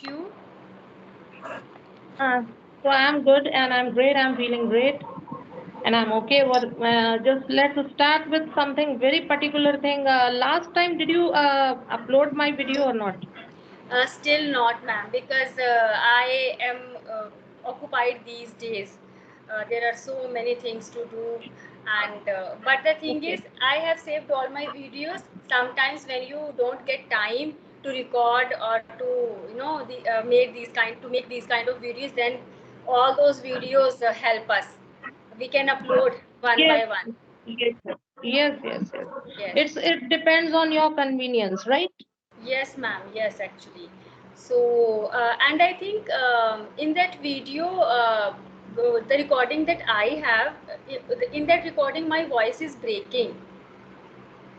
you? So I'm good and I'm great. I'm feeling great and I'm okay. What? Just let's start with something very particular thing. Last time, did you upload my video or not? Still not, ma'am, because I am occupied these days. There are so many things to do, and but the thing Okay. is, I have saved all my videos. Sometimes when you don't get time to record or to make these kind of videos, then all those videos help us. We can upload one Yes. by one. Yes. Yes. Yes. Yes. Yes. It depends on your convenience, right? Yes, ma'am. Yes, actually. So, and I think in that video, the recording that I have, in that recording, my voice is breaking.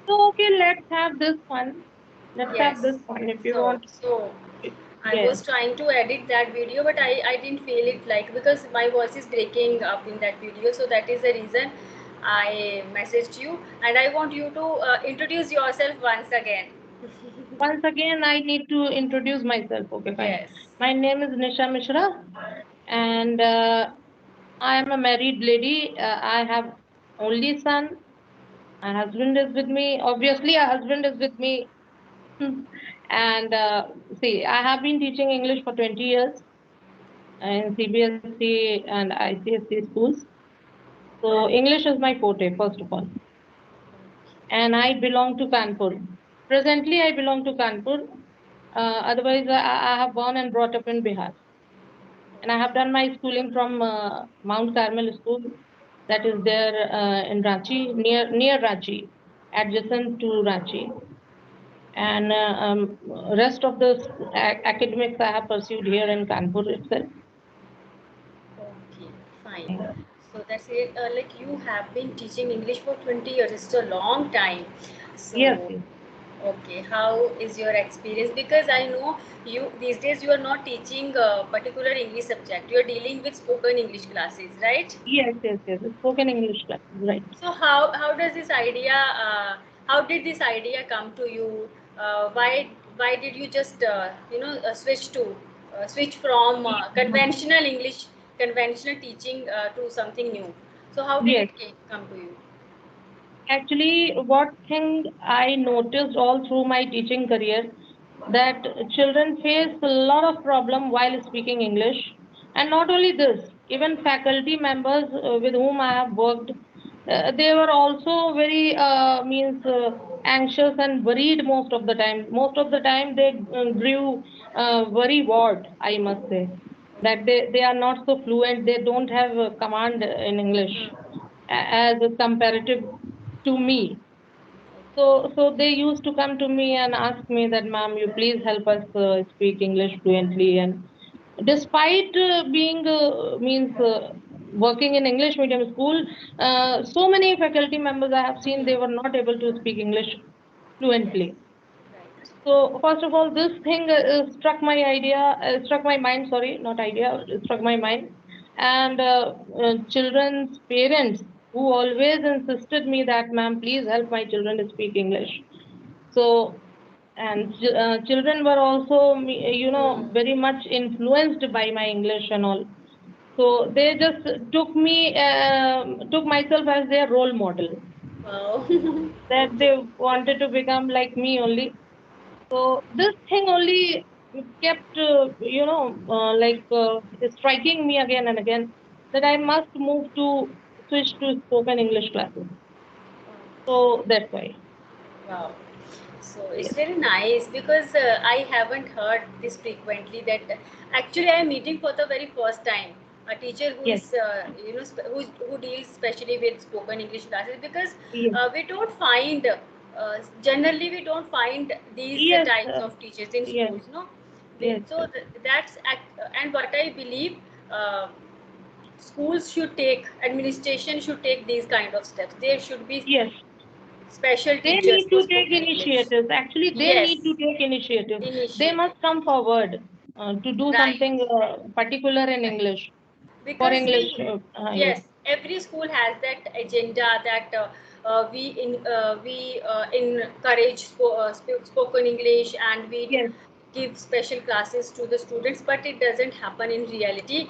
So okay, let's have this one. Let's have Yes. this one if you So, want. so I Yes. was trying to edit that video, but I didn't feel it like because my voice is breaking up in that video. So that is the reason I messaged you, and I want you to introduce yourself once again. Once again, I need to introduce myself. Okay, fine. Yes. My name is Nisha Mishra, and I am a married lady. I have only son. My husband is with me. Obviously, a husband is with me. And see, I have been teaching English for 20 years in CBSE and ICSE schools. So English is my forte, first of all. And I belong to Kanpur. Presently, I belong to Kanpur. Otherwise, I have born and brought up in Bihar. And I have done my schooling from Mount Carmel School, that is there in Ranchi, near Ranchi, adjacent to Ranchi. And rest of the academics I have pursued here in Kanpur itself. Okay, fine. So that's it. Like you have been teaching English for 20 years. It's a long time. So, Yes, yes, okay, how is your experience? Because I know you these days you are not teaching a particular English subject. You are dealing with spoken English classes, right? yes, yes, yes. Spoken English classes, right. So how does this idea? How did this idea come to you? Why did you just switch from conventional English, conventional teaching to something new? So how did Yes. it come to you? Actually, what thing I noticed all through my teaching career that children face a lot of problem while speaking English, and not only this, even faculty members with whom I have worked, they were also very means anxious and worried most of the time. Most of the time, they grew very bored. I must say that they are not so fluent. They don't have command in English Hmm. as a comparative to me. So they used to come to me and ask me that, ma'am, you please help us speak English fluently. And despite being means working in English medium school, so many faculty members I have seen they were not able to speak English Yes. fluently. Right. So first of all, this thing struck my mind. Sorry, not idea, it struck my mind. And children's parents who always insisted me that, ma'am, please help my children to speak English. So and children were also, Hmm. very much influenced by my English and all. So they just took myself as their role model. Wow. That they wanted to become like me only. So this thing only kept, striking me again and again that I must move to switch to spoken English classes. So that's why. Wow. So it's Yes. very nice because I haven't heard this frequently that actually I am meeting for the very first time a teacher who Yes. is who deals especially with spoken English classes because Yes. we don't find generally we don't find these Yes. types of teachers in Yes. schools, no. Yes. So and what I believe uh, schools should take, administration should take these kind of steps. There should be Yes. special They teachers need for to take spoken English. initiatives. Actually, they need to Yes, take initiatives. They initiative. must come forward to do Right, something particular in right. English for Because English. Yes. yes, every school has that agenda that we encourage spoken English and we Yes. give special classes to the students, but it doesn't happen in reality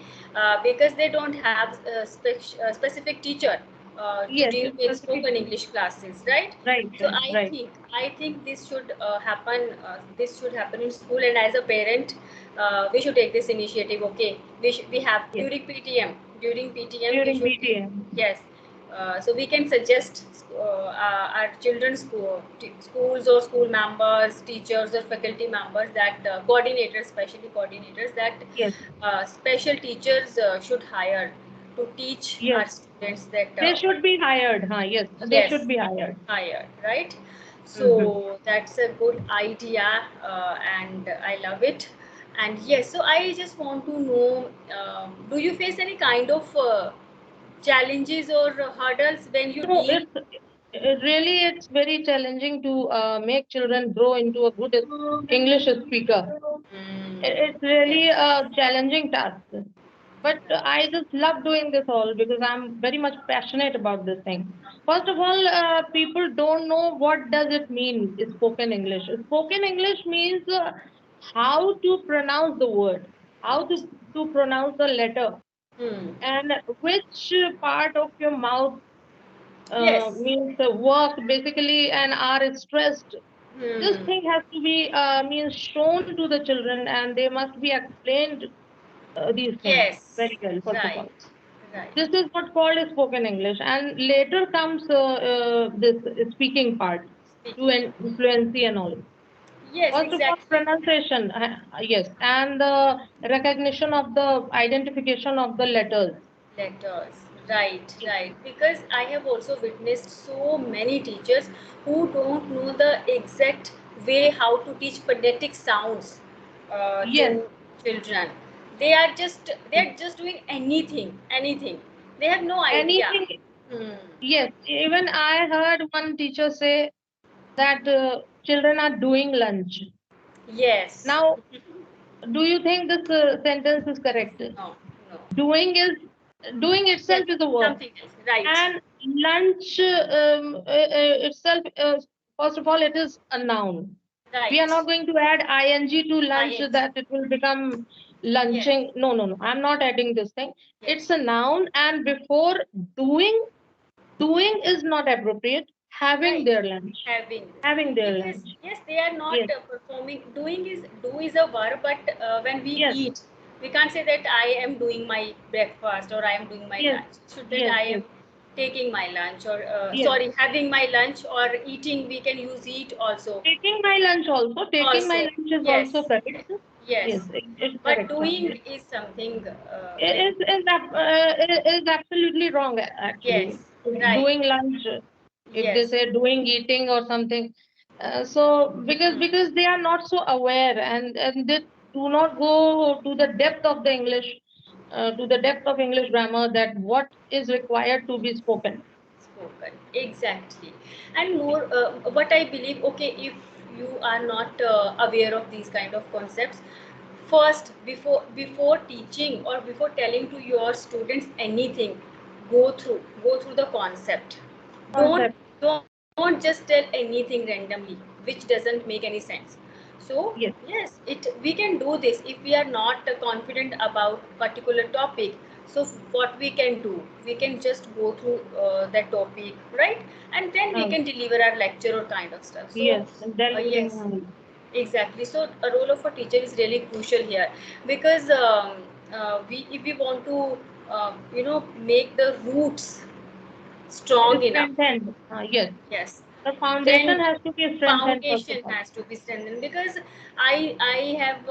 because they don't have a specific teacher to Yes, deal it's with specific. spoken English classes, right? Right, So right, right. I think this should happen. This should happen in school, and as a parent, we should take this initiative. Okay, we have Yes, during PTM we during should, PTM. yes. So we can suggest our children's schools or school members, teachers or faculty members that coordinators, especially coordinators, that Yes, special teachers should hire to teach yes. our students that They should be hired. Huh? Yes, they should yes, be hired. higher, right? Mm-hmm. So that's a good idea, and I love it. And yes, so I just want to know, do you face any kind of challenges or hurdles when you No, deal? really it's very challenging to make children grow into a good English speaker. Mm, It's really yes. a challenging task. But I just love doing this all because I'm very much passionate about this thing. First of all, people don't know what does it mean, spoken English. Spoken English means how to pronounce the word, how to pronounce the letter, Hmm. and which part of your mouth Yes. means the work basically and are stressed. This Hmm. thing has to be means shown to the children, and they must be explained these things Yes. very well. First of all, Right. Right. this is what called spoken English, and later comes this speaking part, Speaking part. fluency and all. Yes, First of all, exactly. pronunciation, yes, and the recognition of the identification of the letters. Letters, right, Yes, right. Because I have also witnessed so many teachers who don't know the exact way how to teach phonetic sounds yes, to children. They are just doing anything. They have no idea. anything. Hmm. Yes, even I heard one teacher say that children are doing lunch. Yes. Now, do you think this sentence is correct? No, no. Doing is doing itself Yes, is a verb, something else. Right, and lunch itself, first of all, it is a noun. We are right. not going to add ing to lunch ING. that it will become Yes, lunching. No, no, no. I'm not adding this thing. It's yes. a noun, and before doing, doing is not appropriate. Having Right, their lunch. having this. Having their Because lunch. yes, they are not Yes, performing. Do is a verb, but when we yes, eat, we can't say that I am doing my breakfast or I am doing my yes, lunch. Should that yes, I yes, am taking my lunch or yes. sorry, having my lunch or eating, we can use eat also. Taking my lunch also. Taking my Also, lunch is also yes, correct. Yes, yes. it's But correct. doing Yes. is something like It is absolutely wrong actually. yes, right, Doing lunch, if they yes. say doing eating or something. So Hmm. because they are not so aware, and they do not go to the depth of the English, to the depth of English grammar, that what is required to be spoken. Spoken exactly. And more what I believe, okay, if you are not aware of these kind of concepts, first before teaching or before telling to your students anything, go through the concept. don't Concept. don't just tell anything randomly which doesn't make any sense. So Yes. yes, it we can do this if we are not confident about particular topic. So what we can do, we can just go through that topic, right? And then we Um, can deliver our lecture or kind of stuff. So yes. Delivering. yes, exactly. So a role of a teacher is really crucial here because we if we want to make the roots strong enough. Strengthened. Yes. Yes, The then foundation has to be strengthened first of foundation all. has to be strengthened because I have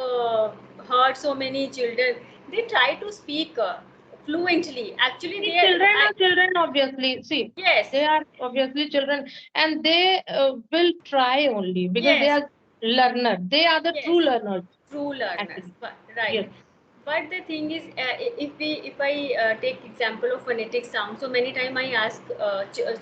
heard so many children, they try to speak fluently. Actually, See, they are children are children, obviously. See, yes, they are obviously children, and they will try only because they yes, are learner. They are the yes, true learners, true learners, actually. but right. Yes. But the thing is, if I take example of phonetic sound, so many time I ask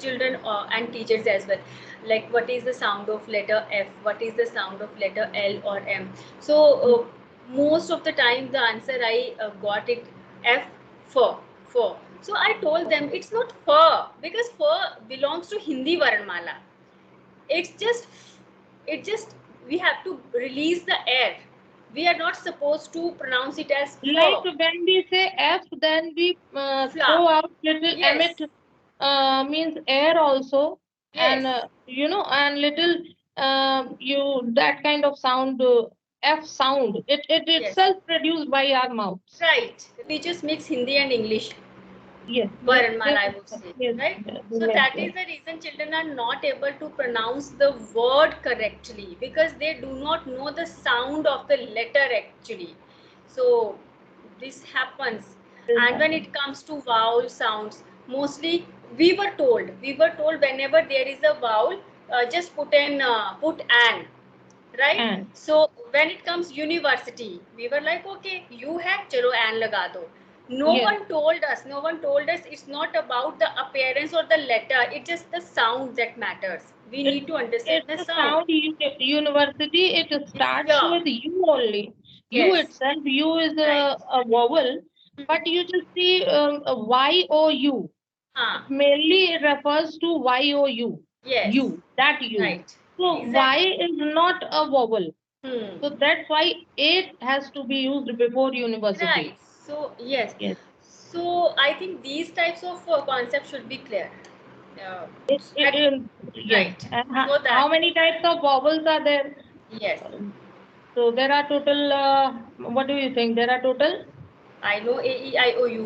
children and teachers as well, like what is the sound of letter F, what is the sound of letter L or M. So most of the time the answer I got it F, fur, fur. So I told them it's not fur because fur belongs to Hindi Varnmala. It's just it just we have to release the air. We are not supposed to pronounce it as Like f. when we say F, then we Fla. throw out little Yes. emit, means air also, and Yes. and little you that kind of sound, F sound. It Yes. itself produced by our mouths. Right. We just mix Hindi and English. Yes, Varnmal, I would say, yes, right? So yes, that yes. is the reason children are not able to pronounce the word correctly, because they do not know the sound of the letter actually. So this happens. This And when it happens. comes to vowel sounds, mostly we were told whenever there is a vowel, just put an, right? And So when it comes university, we were like, okay, you have, chalo an laga do. no yes, one told us no one told us it's not about the appearance or the letter, it's just the sound that matters. We it, need to understand it's the the sound. sound university. It It's starts here. with you only. You Yes. itself, you is Right. a vowel, but you just see a Y O U. It Ah. mainly refers to Y O U. Yes. You, that you. Right. So Y Exactly. is not a vowel. Hmm. So that's why it has to be used before university. Right. So yes. Yes. So I think these types of concepts should be clear. Uh, at, Yes. right. And So how that, many types of vowels are there? yes, So there are total, what do you think? There are total, I know A E I O U.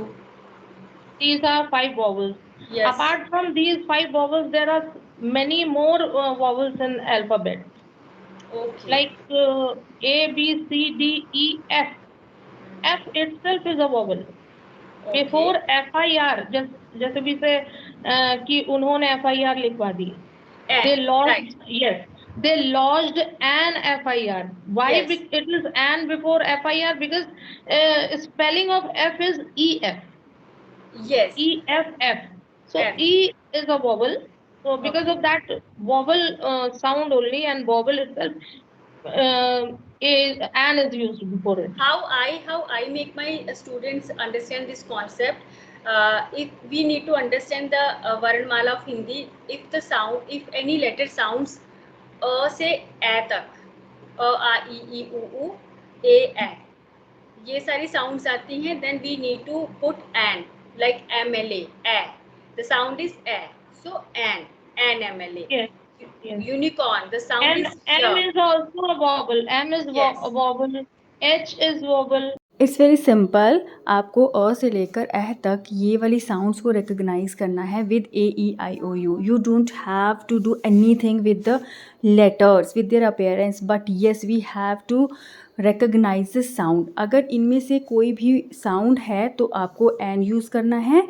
these are five vowels. Yes. Apart from these five vowels, there are many more vowels in alphabet, Okay. like A, B, C, D, E, F. F itself is a vowel. Before Okay. FIR, just we say कि उन्होंने FIR लिखवा दी. They N. Right. lodged, yes, they lodged an FIR. Why? Yes. It is an before FIR because spelling of F is EF. Yes. EFF. So F. E is a vowel. So because Okay. of that vowel sound only and vowel itself, an is used before it. How I make my students understand this concept. If we need to understand the Varnmala of Hindi, if any letter sounds से ए तक, आ ई उ ए ये सारी sounds आती हैं, then we need to put an, like M L A, the sound is A, so an M L A, Yes, yes. Unicorn, the sound And is M य. is also a vowel. M is yes. a vowel. H is vowel. It's very simple. आपको अ से लेकर एह तक ये वाली sounds को रिकग्नाइज करना है with A E I O U. You don't have to do anything with the letters with their appearance, but yes we have to recognise the sound. अगर इनमें से कोई भी साउंड है तो आपको एन यूज़ करना है,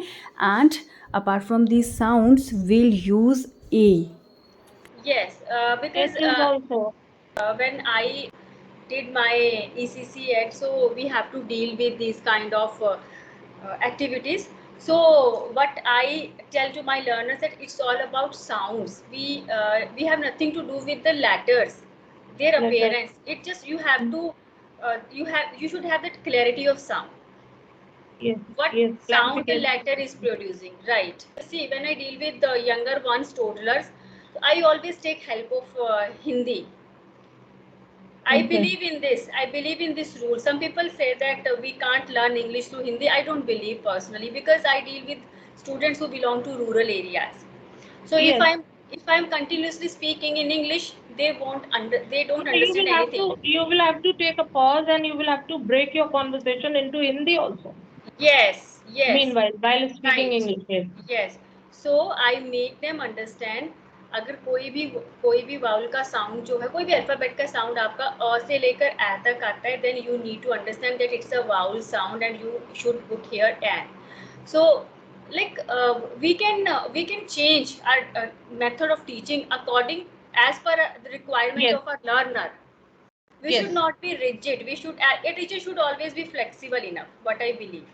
and apart from this sounds will use A. Yes, H because is also. when I did my ECC ed, so we have to deal with these kind of activities. So what I tell to my learners that it's all about sounds. We have nothing to do with the letters, their Letter. appearance. It just you have to you should have that clarity of sound. Yes, What yes. sound the Clarification. letter is producing, right? See, when I deal with the younger ones, toddlers, I always take help of Hindi. I Okay. believe in this. I believe in this rule. Some people say that we can't learn English through Hindi. I don't believe personally, because I deal with students who belong to rural areas. So Yes. if I'm continuously speaking in English, they don't So understand anything. you will have to take a pause and you will have to break your conversation into Hindi also. Yes, yes. Meanwhile, while speaking Right. English. Yes. Yes. So I make them understand. अगर कोई भी vowel का sound जो है, कोई भी alphabet का sound आपका अ से लेकर ए तक आता है, then you need to understand that it's a vowel sound and you should put here an. So like we can change our method of teaching according as per the requirement Yes. of our learner. We should Yes. not be rigid. A teacher should always be flexible enough, what I believe.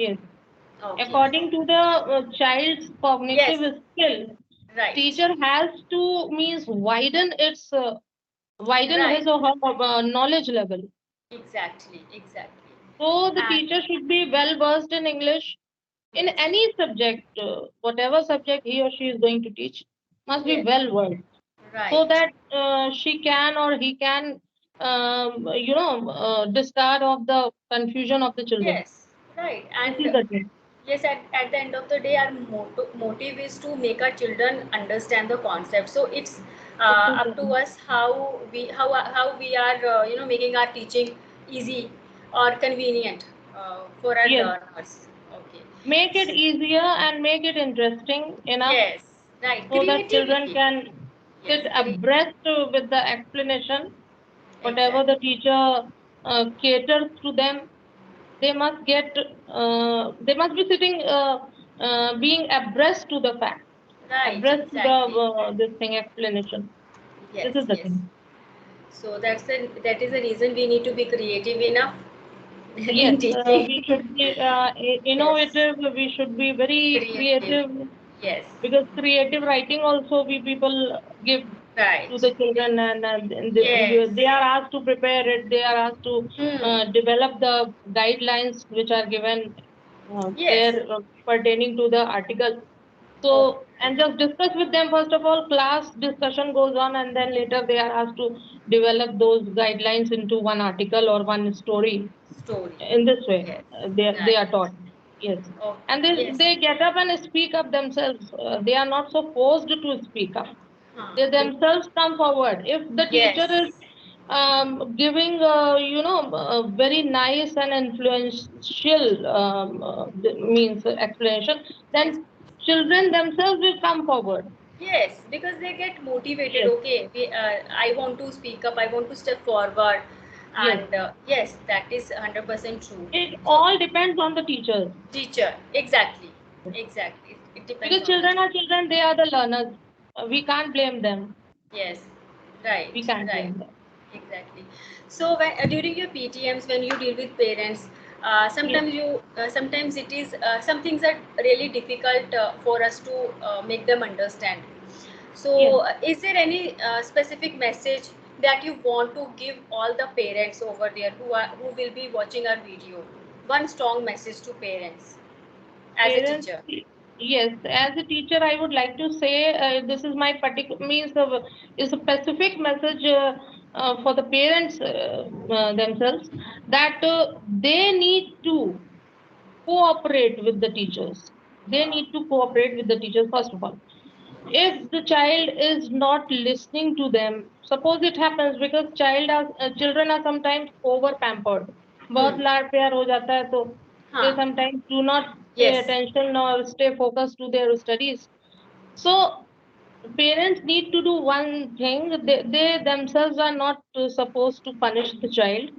Yes. Okay. According to the child's Yes. cognitive skill, Right. teacher has to means widen Right. his or her knowledge level. Exactly. Exactly. So the And teacher should be well versed in English in yes. any subject, whatever subject he or she is going to teach, must be Yes. well versed so Right. that she can or he can discard of the confusion of the children. Yes, right. This And is the thing. yes, at the end of the day, our motive is to make our children understand the concept. So it's This is the up to thing. us how we are making our teaching easy or convenient for our Yes. learners. Okay. Make it easier and make it interesting enough Yes, right. so that children Creativity. can Yes, sit abreast with the explanation. Whatever exactly. the teacher caters to them, they must get. They must be sitting, being abreast to the fact, Right, abreast to the exactly. this thing explanation. This Yes, is the yes. thing. So that is the reason we need to be creative enough Yes, in we teaching. should be Yes, innovative. We should be very creative. creative Yes, because creative writing also we people give to right. the children, and Yes. they are asked to prepare it. They are asked to Hmm. develop the guidelines which are given Yes. there pertaining to the article. Okay. So, and just discuss with them. First of all, class discussion goes on, and then later they are asked to develop those guidelines into one article or one story. Story. In this way, Yes. they Right. are taught. Yes, Okay. and Yes. they get up and speak up themselves. They are not so forced to speak up. Huh. They themselves come forward. If the teacher Yes. is giving a very nice and influential means explanation, Ex- then children themselves will come forward. Yes, because they get motivated. Yes, Okay, I want to speak up. I want to step forward, yes. and yes, that is 100% true. It So, all depends on the teachers. teacher, exactly, exactly. It depends Because on the children teacher. are children, they are the learners. We can't blame them. Yes, We right, can't right, blame them. exactly. So when, during your PTMs, when you deal with parents, Yes, sometimes it is some things are really difficult for us to make them understand. yes. So, is there any specific message that you want to give all the parents over there who will be watching our video? One strong message to parents as a Parents, teacher. yes. As a teacher, I would like to say this is my particular means of is a specific message for the parents themselves that they need to cooperate with the teachers. They need to cooperate with the teachers first of all. If the child is not listening to them, suppose it happens because children are sometimes over pampered. बहुत Hmm. लाड़ प्यार हो जाता है तो they Huh. sometimes do not pay Yes. attention or stay focused to their studies. So parents need to do one thing. They themselves are not supposed to punish the child.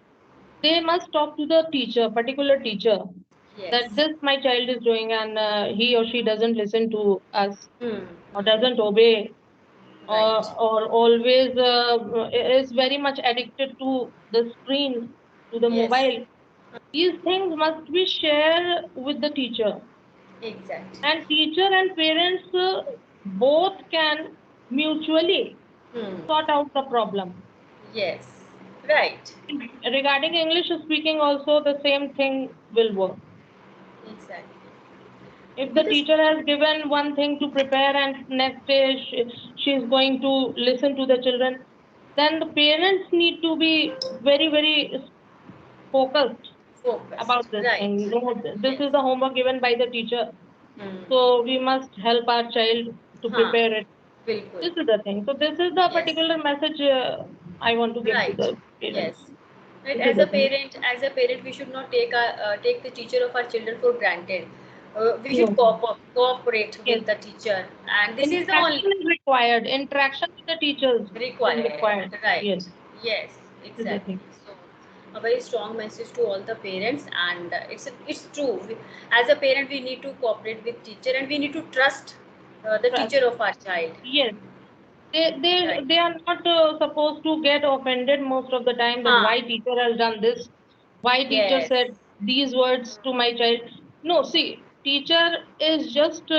They must talk to the teacher, particular teacher, that Yes. this my child is doing and he or she doesn't listen to us Hmm. or Hmm. doesn't obey Right. or always is very much addicted to the screen, to the Yes. mobile. These things must be shared with the teacher. Exactly. And teacher and parents both can mutually Hmm. sort out the problem. Yes. Right. Regarding English speaking, also the same thing will work. Exactly. If the Because teacher has given one thing to prepare and next day she is going to listen to the children, then the parents need to be very, very focused focused. about this Right. thing. No, this Yes. is the homework given by the teacher, Hmm. so we must help our child to Huh. prepare it. Bilkul. This is the thing. So this is the Yes. particular message I want to give to Right. the parents. Yes. Right. This is the thing. As a parent, we should not take the teacher of our children for granted. We should No. cooperate Yes. with the teacher, and this is the only Interaction is required. Interaction with the teachers is required. required. Right. Yes. Yes. This is the Exactly. thing. So, a very strong message to all the parents, and it's true. As a parent, we need to cooperate with teacher, and we need to trust the Trust. teacher of our child. Yes. Right. They are not supposed to get offended most of the time that Huh. why teacher has done this, why teacher Yes. said these words to my child. No, see, teacher is just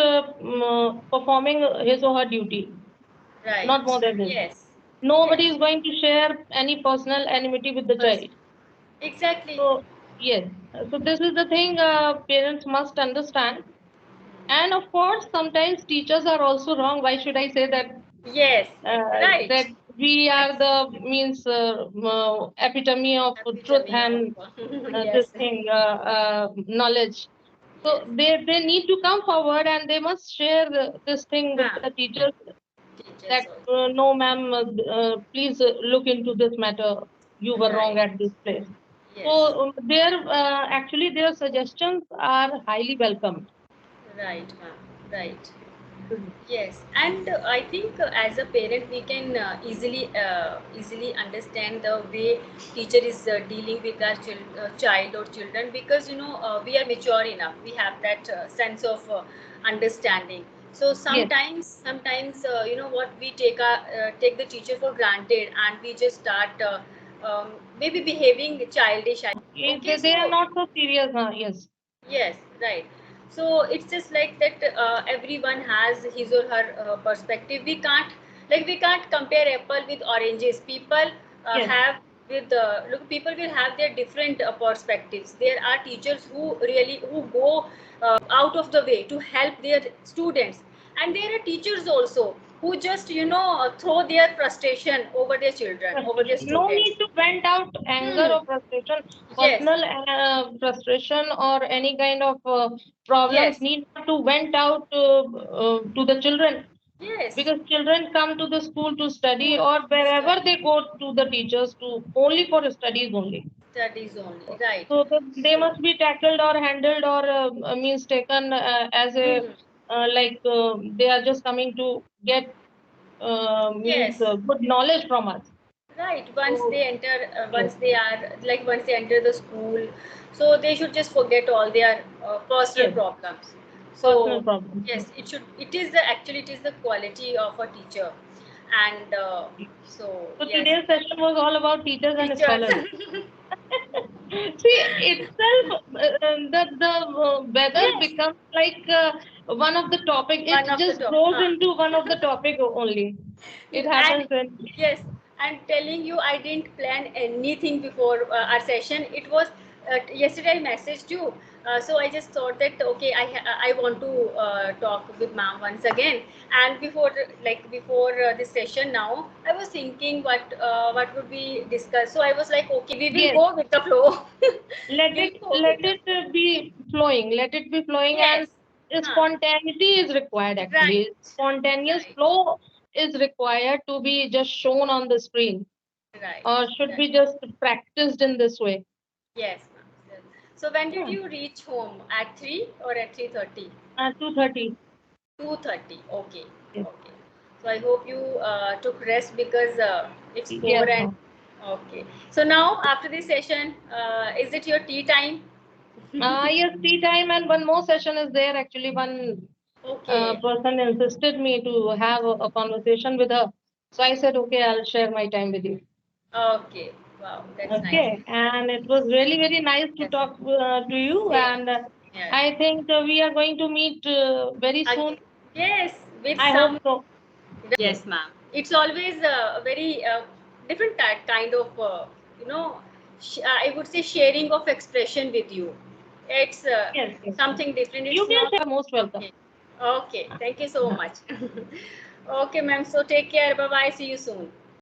performing his or her duty, not more Right. than this. Yes. Nobody is Yes. going to share any personal enmity with the First. child. Exactly. So yes, so this is the thing parents must understand. And of course, sometimes teachers are also wrong. Why should I say that? Yes. Uh, that Right. we are the epitome of truth Epitome and this yes, thing knowledge. So yes. they need to come forward and they must share this thing with Huh. the teachers Teachers that also. no ma'am, please look into this matter. You were wrong Right. at this place. Yes. So their actually their suggestions are highly welcomed. Right, ma'am. Right. Yes, and I think as a parent we can easily understand the way teacher is dealing with our child or children, because we are mature enough. We have that sense of understanding. So Yes. sometimes what, we take the teacher for granted, and we just start maybe behaving childish. Okay, They are so not so serious. Yes. yes, right. So it's just like that. Everyone has his or her perspective. We can't compare apple with oranges. People Yes. have with look. People will have their different perspectives. There are teachers who go out of the way to help their students, and there are teachers also who just throw their frustration over their children, over their Frustration. No students. need to vent out anger Hmm. or frustration, Yes. personal frustration or any kind of problems Yes. need not to vent out to the children, Yes. because children come to the school to study, School or wherever study. they go to the teachers to only for studies only. Studies only, right. So they So, must be tackled or handled or means taken as a hmm, like they are just coming to get means yes, good knowledge from us. right. Once So they enter, yes, once they enter the school, so they should just forget all their personal yes, problems. personal So, problems. yes, it is the quality of a teacher, and so So yes, today's session was all about teachers and teachers. scholars. See, itself, the weather Yes, becomes like one of the topic. one It of the just top. grows into one of the topic only. It And happens when yes, I'm telling you, I didn't plan anything before our session. It was yesterday I messaged you, so I just thought that okay, I want to talk with ma'am once again. And before this session now, I was thinking what would we discuss. So I was like, okay, we will yes, go with the flow. let We'll it go with the flow. be flowing. Let it be flowing, and Yes. Huh. spontaneity is required. Right. Actually, spontaneous Right. flow is required to be just shown on the screen, Right. or should Right. be just practiced in this way. Yes, ma'am. Yes. So when did Yeah. you reach home? At 3 or at 3:30? 2:30. 2:30. Okay. Yes, Okay. So I hope you took rest, because it's 4 yes, and ma'am. okay. So now after this session, is it your tea time? Yes, tea time, and one more session is there. Actually, one Okay. person insisted me to have a conversation with her. So I said, okay, I'll share my time with you. Okay. Wow, that's nice. Okay, and it was really very nice to Yes. talk to you, Same. and Yes. I think we are going to meet very soon. Again. Yes, with I hope some. so. Yes, Yes, ma'am. It's always a very different kind of, I would say, sharing of expression with you. It's yes, yes, yes. something different. You It's can not. share. Most welcome. Okay. Okay. Thank you so much. Okay, ma'am. So take care. Bye bye. See you soon.